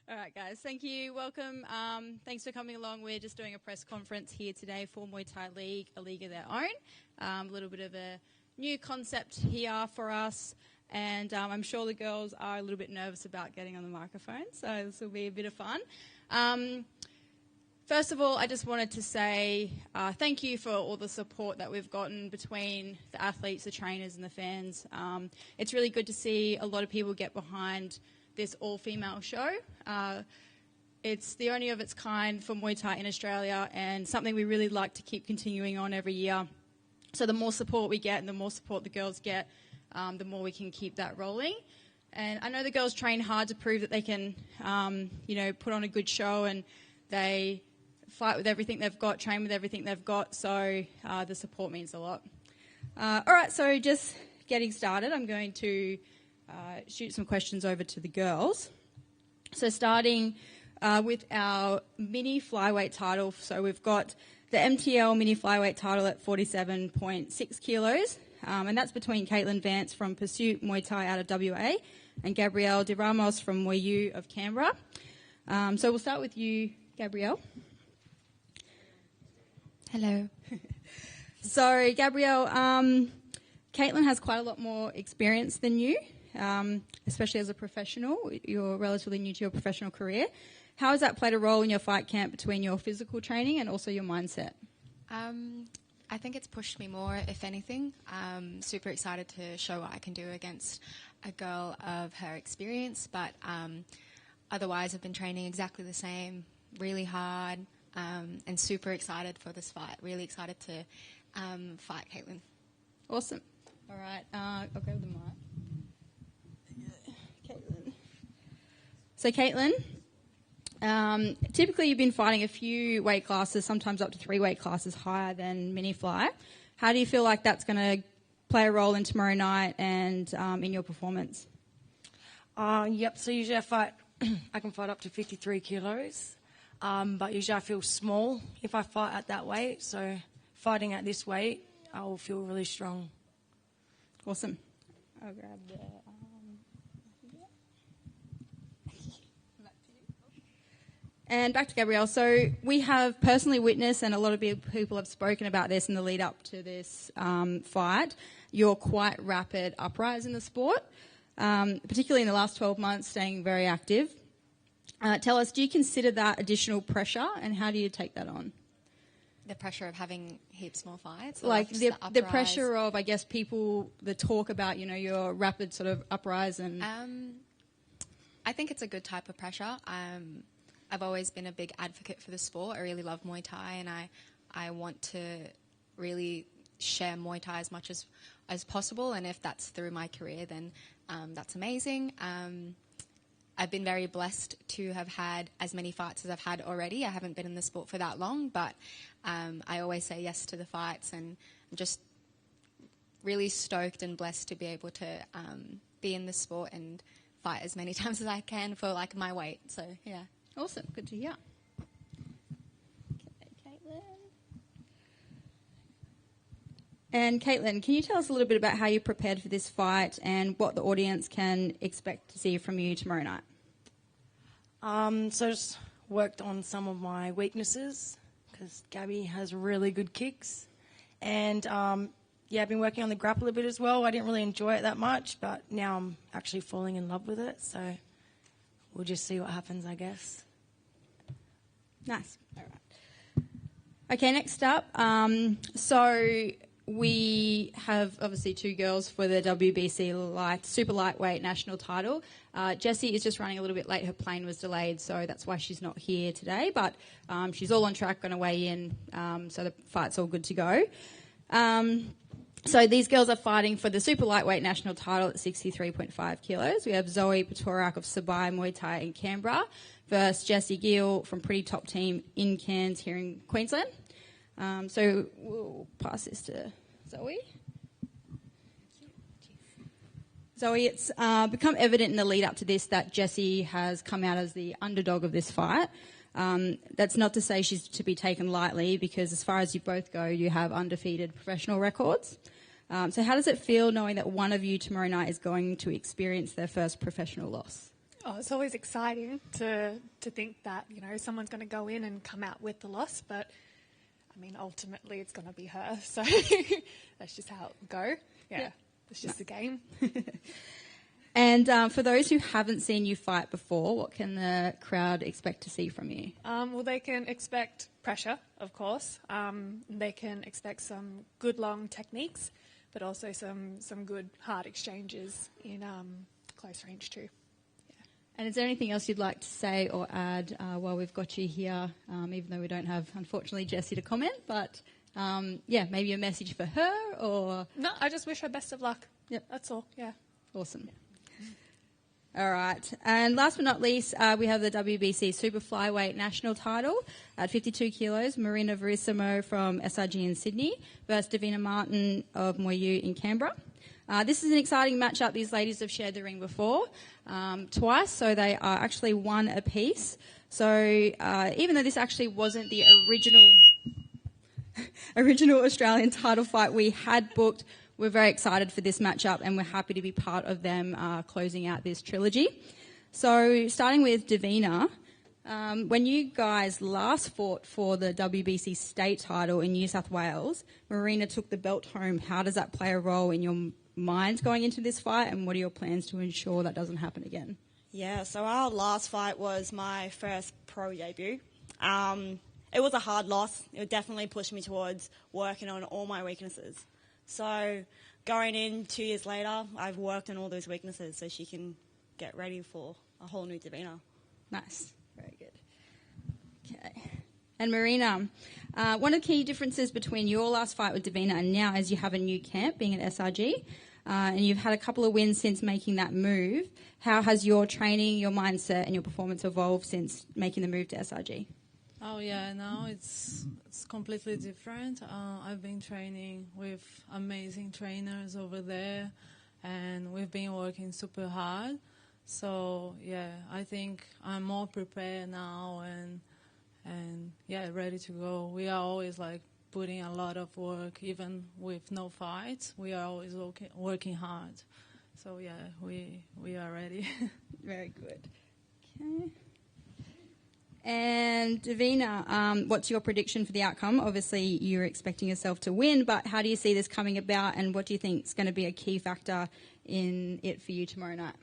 All right, guys. Thank you. Welcome. Thanks for coming along. We're just doing a press conference here today for Muay Thai League, a league of their own. A little bit of a new concept here for us. And I'm sure the girls are a little bit nervous about getting on the microphone, so this will be a bit of fun. First of all, I just wanted to say thank you for all the support that we've gotten between the athletes, the trainers and the fans. It's really good to see a lot of people get behind this all-female show. It's the only of its kind for Muay Thai in Australia and something we really like to keep continuing on every year. So the more support we get and the more support the girls get, the more we can keep that rolling. And I know the girls train hard to prove that they can, put on a good show, and they fight with everything they've got, train with everything they've got, so the support means a lot. All right, so just getting started, I'm going to shoot some questions over to the girls. So starting with our mini flyweight title. So we've got the MTL mini flyweight title at 47.6 kilos. And that's between Caitlin Vance from Pursuit Muay Thai out of WA and Gabrielle De Ramos from Muay U of Canberra. So we'll start with you, Gabrielle. Hello. So, Gabrielle, Caitlin has quite a lot more experience than you, especially as a professional. You're relatively new to your professional career. How has that played a role in your fight camp between your physical training and also your mindset? I think it's pushed me more, if anything. I'm super excited to show what I can do against a girl of her experience, but otherwise I've been training exactly the same, really hard, and super excited for this fight. Really excited to fight Caitlin. Awesome. All right, I'll grab the mic. Caitlin. So, Caitlin, typically you've been fighting a few weight classes, sometimes up to 3 weight classes higher than mini fly. How do you feel like that's going to play a role in tomorrow night and in your performance? Yep, so usually I can fight up to 53 kilos, but usually I feel small if I fight at that weight. So fighting at this weight, I will feel really strong. Awesome. I'll grab the... And back to Gabrielle. So we have personally witnessed, and a lot of people have spoken about this in the lead up to this fight, your quite rapid uprise in the sport, particularly in the last 12 months, staying very active. Tell us, do you consider that additional pressure, and how do you take that on? The pressure of having heaps more fights? Like the pressure of, I guess, people, the talk about, your rapid sort of uprise and... I think it's a good type of pressure. I've always been a big advocate for the sport. I really love Muay Thai, and I want to really share Muay Thai as much as possible, and if that's through my career, then that's amazing. I've been very blessed to have had as many fights as I've had already. I haven't been in the sport for that long, but I always say yes to the fights, and I'm just really stoked and blessed to be able to be in the sport and fight as many times as I can for like my weight. So yeah. Awesome. Good to hear. Okay, Caitlin. And Caitlin, can you tell us a little bit about how you prepared for this fight and what the audience can expect to see from you tomorrow night? So I just worked on some of my weaknesses because Gabby has really good kicks. And, I've been working on the grapple a bit as well. I didn't really enjoy it that much, but now I'm actually falling in love with it. So we'll just see what happens, I guess. Nice. All right. Okay, next up. So we have obviously 2 girls for the WBC super lightweight national title. Jessie is just running a little bit late. Her plane was delayed, so that's why she's not here today. But she's all on track, going to weigh in, so the fight's all good to go. So these girls are fighting for the super lightweight national title at 63.5 kilos. We have Zoe Patorak of Sabai Muay Thai in Canberra versus Jessie Gill from Pretty Top Team in Cairns here in Queensland. So we'll pass this to Zoe. Zoe, it's become evident in the lead up to this that Jessie has come out as the underdog of this fight. That's not to say she's to be taken lightly, because as far as you both go, you have undefeated professional records. So how does it feel knowing that one of you tomorrow night is going to experience their first professional loss? Oh, it's always exciting to think that, you know, someone's going to go in and come out with the loss, but I mean, ultimately it's going to be her. So that's just how it will go. Yeah. It's just a game. And for those who haven't seen you fight before, what can the crowd expect to see from you? Well, they can expect pressure, of course. They can expect some good long techniques, but also some good hard exchanges in close range too. And is there anything else you'd like to say or add while we've got you here, even though we don't have, unfortunately, Jessie to comment, but maybe a message for her or... No, I just wish her best of luck. Yep. That's all, yeah. Awesome. All right. And last but not least, we have the WBC Super Flyweight National title at 52 kilos. Marina Verissimo from SRG in Sydney versus Davina Martin of Moyu in Canberra. This is an exciting matchup. These ladies have shared the ring before twice, so they are actually one apiece. So even though this actually wasn't the original Australian title fight we had booked, we're very excited for this matchup and we're happy to be part of them closing out this trilogy. So starting with Davina, when you guys last fought for the WBC state title in New South Wales, Marina took the belt home. How does that play a role in your mind going into this fight, and what are your plans to ensure that doesn't happen again? Yeah, so our last fight was my first pro debut. It was a hard loss. It definitely pushed me towards working on all my weaknesses. So going in 2 years later, I've worked on all those weaknesses so she can get ready for a whole new Davina. Nice. Very good. Okay. And Marina, one of the key differences between your last fight with Davina and now is you have a new camp being at SRG, and you've had a couple of wins since making that move. How has your training, your mindset and your performance evolved since making the move to SRG? Oh yeah, now it's completely different. I've been training with amazing trainers over there, and we've been working super hard. So yeah, I think I'm more prepared now and ready to go. We are always like putting a lot of work, even with no fights. We are always working hard. So yeah, we are ready. Very good. Okay. And Davina, what's your prediction for the outcome? Obviously, you're expecting yourself to win, but how do you see this coming about, and what do you think is going to be a key factor in it for you tomorrow night?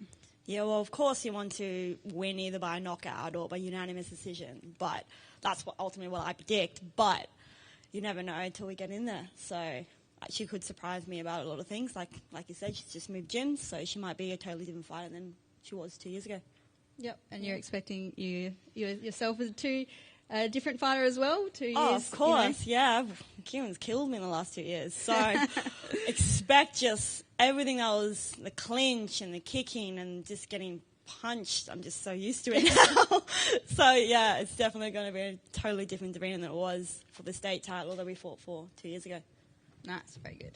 Yeah, well, of course you want to win either by knockout or by unanimous decision, but that's ultimately what I predict. But you never know until we get in there. So she could surprise me about a lot of things. Like you said, she's just moved gyms, so she might be a totally different fighter than she was 2 years ago. Yep, and you're expecting yourself as a different fighter as well? 2 years. Oh, of course, yeah. Kieran's killed me in the last 2 years. So expect just everything that was the clinch and the kicking and just getting punched. I'm just so used to it now. So, yeah, it's definitely going to be a totally different Davina than it was for the state title that we fought for 2 years ago. Nice, very good.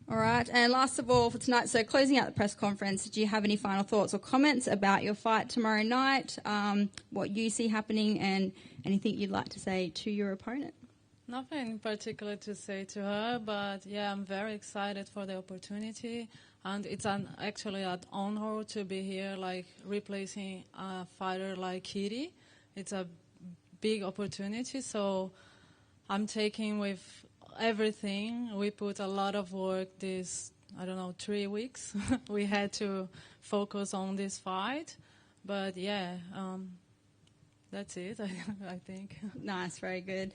All right, and last of all for tonight, so closing out the press conference, do you have any final thoughts or comments about your fight tomorrow night, what you see happening, and anything you'd like to say to your opponent? Nothing particular to say to her, but yeah, I'm very excited for the opportunity, and it's actually an honor to be here, like replacing a fighter like Kitty. It's a big opportunity, so I'm taking with everything. We put a lot of work this, 3 weeks. We had to focus on this fight. But yeah, that's it, I think. Nice, very good.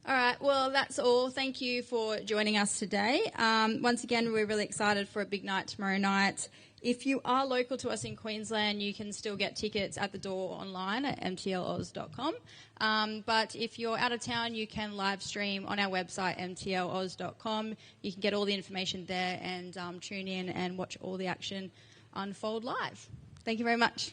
All right, well, that's all. Thank you for joining us today. Once again, we're really excited for a big night tomorrow night. If you are local to us in Queensland, you can still get tickets at the door online at MTL6.com. But if you're out of town, you can live stream on our website, MTL6.com. You can get all the information there and tune in and watch all the action unfold live. Thank you very much.